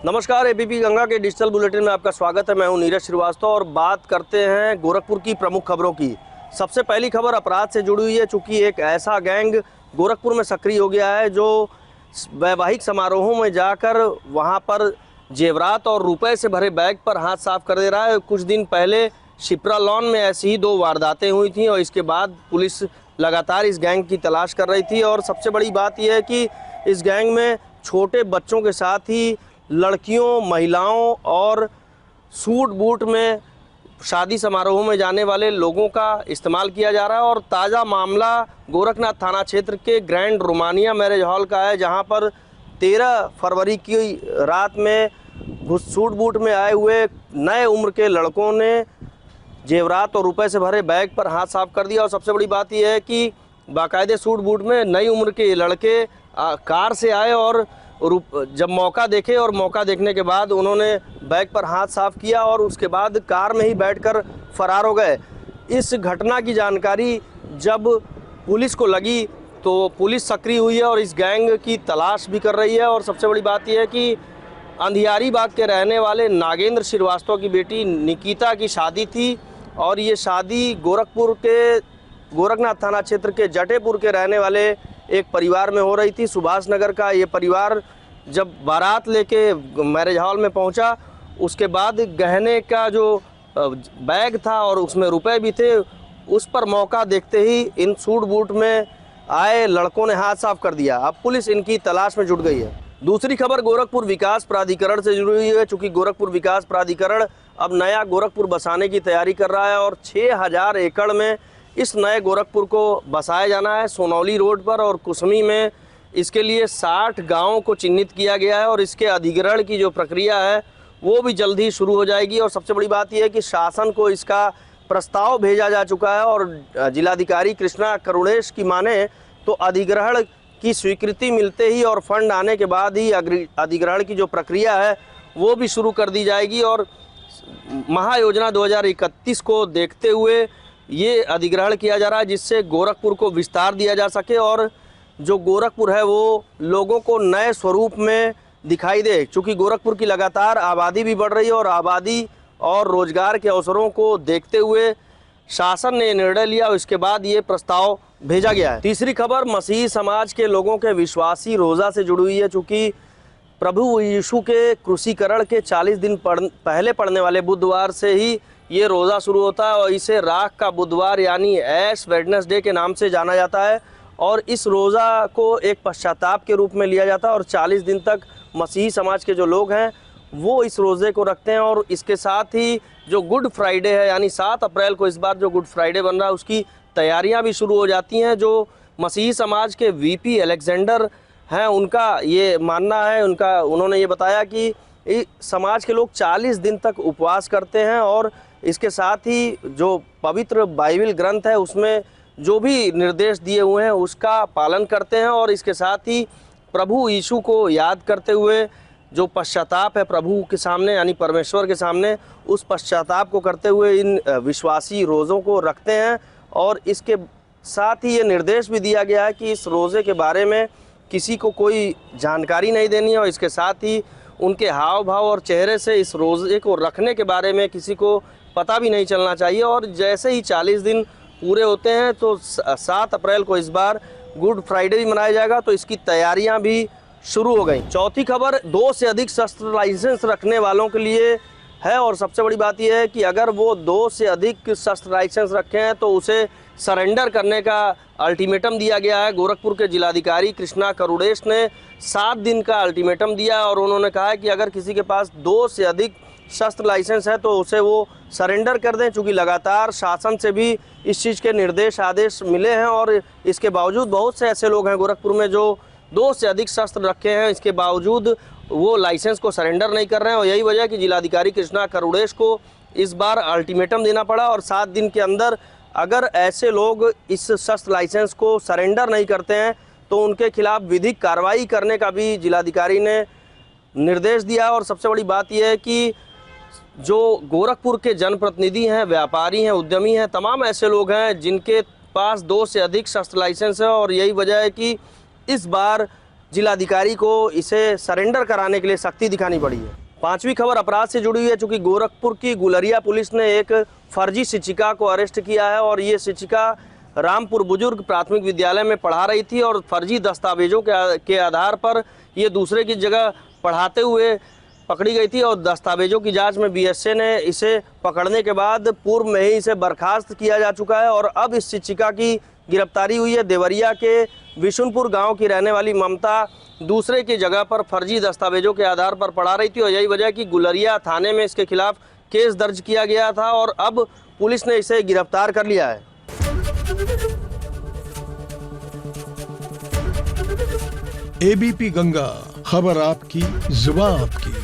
नमस्कार, एबीपी गंगा के digital bulletin में आपका स्वागत है। मैं हूं नीरज श्रीवास्तव और बात करते हैं गोरखपुर की प्रमुख खबरों की। सबसे पहली खबर अपराध से जुड़ी हुई है, चूँकि एक ऐसा गैंग गोरखपुर में सक्रिय हो गया है जो वैवाहिक समारोहों में जाकर वहां पर जेवरात और रुपए से भरे बैग पर हाथ साफ कर दे रहा है। कुछ दिन पहले शिप्रा लॉन में ऐसी ही 2 वारदातें हुई थी और इसके बाद पुलिस लगातार इस गैंग की तलाश कर रही थी। और सबसे बड़ी बात यह है कि इस गैंग में छोटे बच्चों के साथ ही लड़कियों, महिलाओं और सूट बूट में शादी समारोह में जाने वाले लोगों का इस्तेमाल किया जा रहा है। और ताज़ा मामला गोरखनाथ थाना क्षेत्र के ग्रैंड रोमानिया मैरिज हॉल का है, जहां पर 13 फरवरी की रात में सूट बूट में आए हुए नए उम्र के लड़कों ने जेवरात और रुपए से भरे बैग पर हाथ साफ कर दिया। और सबसे बड़ी बात यह है कि बाकायदे सूट बूट में नई उम्र के लड़के कार से आए और जब मौका देखे और मौका देखने के बाद उन्होंने बैग पर हाथ साफ किया और उसके बाद कार में ही बैठकर फरार हो गए। इस घटना की जानकारी जब पुलिस को लगी तो पुलिस सक्रिय हुई है और इस गैंग की तलाश भी कर रही है। और सबसे बड़ी बात यह है कि अंधियारी बाग के रहने वाले नागेंद्र श्रीवास्तव की बेटी निकिता की शादी थी और ये शादी गोरखनाथ थाना क्षेत्र के जटेपुर के रहने वाले एक परिवार में हो रही थी। सुभाष नगर का ये परिवार जब बारात लेके मैरिज हॉल में पहुंचा, उसके बाद गहने का जो बैग था और उसमें रुपए भी थे, उस पर मौका देखते ही इन सूट बूट में आए लड़कों ने हाथ साफ कर दिया। अब पुलिस इनकी तलाश में जुट गई है। दूसरी खबर गोरखपुर विकास प्राधिकरण से जुड़ी हुई है, चूँकि गोरखपुर विकास प्राधिकरण अब नया गोरखपुर बसाने की तैयारी कर रहा है और 6000 एकड़ में इस नए गोरखपुर को बसाया जाना है। सोनौली रोड पर और कुसमी में इसके लिए 60 गांवों को चिन्हित किया गया है और इसके अधिग्रहण की जो प्रक्रिया है वो भी जल्द ही शुरू हो जाएगी। और सबसे बड़ी बात यह है कि शासन को इसका प्रस्ताव भेजा जा चुका है और जिलाधिकारी कृष्णा करुणेश की माने तो अधिग्रहण की स्वीकृति मिलते ही और फंड आने के बाद ही अधिग्रहण की जो प्रक्रिया है वो भी शुरू कर दी जाएगी। और महायोजना 2031 को देखते हुए ये अधिग्रहण किया जा रहा है, जिससे गोरखपुर को विस्तार दिया जा सके और जो गोरखपुर है वो लोगों को नए स्वरूप में दिखाई दे। चूँकि गोरखपुर की लगातार आबादी भी बढ़ रही है और आबादी और रोजगार के अवसरों को देखते हुए शासन ने निर्णय लिया और इसके बाद ये प्रस्ताव भेजा गया है। तीसरी खबर मसीही समाज के लोगों के विश्वासी रोज़ा से जुड़ी हुई है। चूँकि प्रभु यीशु के क्रूसीकरण के 40 दिन पहले पड़ने वाले बुधवार से ही ये रोज़ा शुरू होता है और इसे राख का बुधवार यानी ऐश वेडनेसडे के नाम से जाना जाता है। और इस रोज़ा को एक पश्चाताप के रूप में लिया जाता है और 40 दिन तक मसीही समाज के जो लोग हैं वो इस रोज़े को रखते हैं। और इसके साथ ही जो गुड फ्राइडे है यानी 7 अप्रैल को इस बार जो गुड फ्राइडे बन रहा है उसकी तैयारियां भी शुरू हो जाती हैं। जो मसीही समाज के वीपी अलेक्जेंडर हैं उनका ये मानना है, उन्होंने ये बताया कि समाज के लोग 40 दिन तक उपवास करते हैं और इसके साथ ही जो पवित्र बाइबल ग्रंथ है उसमें जो भी निर्देश दिए हुए हैं उसका पालन करते हैं। और इसके साथ ही प्रभु यीशु को याद करते हुए जो पश्चाताप है प्रभु के सामने यानी परमेश्वर के सामने, उस पश्चाताप को करते हुए इन विश्वासी रोज़ों को रखते हैं। और इसके साथ ही ये निर्देश भी दिया गया है कि इस रोज़े के बारे में किसी को कोई जानकारी नहीं देनी है और इसके साथ ही उनके हाव भाव और चेहरे से इस रोज़े को रखने के बारे में किसी को पता भी नहीं चलना चाहिए। और जैसे ही 40 दिन पूरे होते हैं तो 7 अप्रैल को इस बार गुड फ्राइडे भी मनाया जाएगा, तो इसकी तैयारियां भी शुरू हो गई। चौथी खबर 2 से अधिक शस्त्र लाइसेंस रखने वालों के लिए है और सबसे बड़ी बात यह है कि अगर वो 2 से अधिक शस्त्र लाइसेंस रखे हैं तो उसे सरेंडर करने का अल्टीमेटम दिया गया है। गोरखपुर के जिलाधिकारी कृष्णा करुणेश ने 7 दिन का अल्टीमेटम दिया और उन्होंने कहा है कि अगर किसी के पास 2 से अधिक शस्त्र लाइसेंस है तो उसे वो सरेंडर कर दें। चूँकि लगातार शासन से भी इस चीज़ के निर्देश आदेश मिले हैं और इसके बावजूद बहुत से ऐसे लोग हैं गोरखपुर में जो 2 से अधिक शस्त्र रखे हैं, इसके बावजूद वो लाइसेंस को सरेंडर नहीं कर रहे हैं। और यही वजह है कि जिलाधिकारी कृष्णा करुणेश को इस बार अल्टीमेटम देना पड़ा और 7 दिन के अंदर अगर ऐसे लोग इस शस्त्र लाइसेंस को सरेंडर नहीं करते हैं तो उनके खिलाफ विधिक कार्रवाई करने का भी जिलाधिकारी ने निर्देश दिया। और सबसे बड़ी बात यह है कि जो गोरखपुर के जनप्रतिनिधि हैं, व्यापारी हैं, उद्यमी हैं, तमाम ऐसे लोग हैं जिनके पास 2 से अधिक शस्त्र लाइसेंस है और यही वजह है कि इस बार जिलाधिकारी को इसे सरेंडर कराने के लिए सख्ती दिखानी पड़ी है। पांचवी खबर अपराध से जुड़ी हुई है, चूंकि गोरखपुर की गुलरिया पुलिस ने एक फर्जी शिक्षिका को अरेस्ट किया है और ये शिक्षिका रामपुर बुजुर्ग प्राथमिक विद्यालय में पढ़ा रही थी और फर्जी दस्तावेजों के आधार पर ये दूसरे की जगह पढ़ाते हुए पकड़ी गई थी और दस्तावेजों की जांच में बीएसए ने इसे पकड़ने के बाद पूर्व में ही इसे बर्खास्त किया जा चुका है और अब इस शिक्षिका की गिरफ्तारी हुई है। देवरिया के विशुनपुर गांव की रहने वाली ममता दूसरे की जगह पर फर्जी दस्तावेजों के आधार पर पढ़ा रही थी और यही वजह कि गुलरिया थाने में इसके खिलाफ केस दर्ज किया गया था और अब पुलिस ने इसे गिरफ्तार कर लिया है। एबीपी गंगा, खबर आपकी, जुबान आपकी।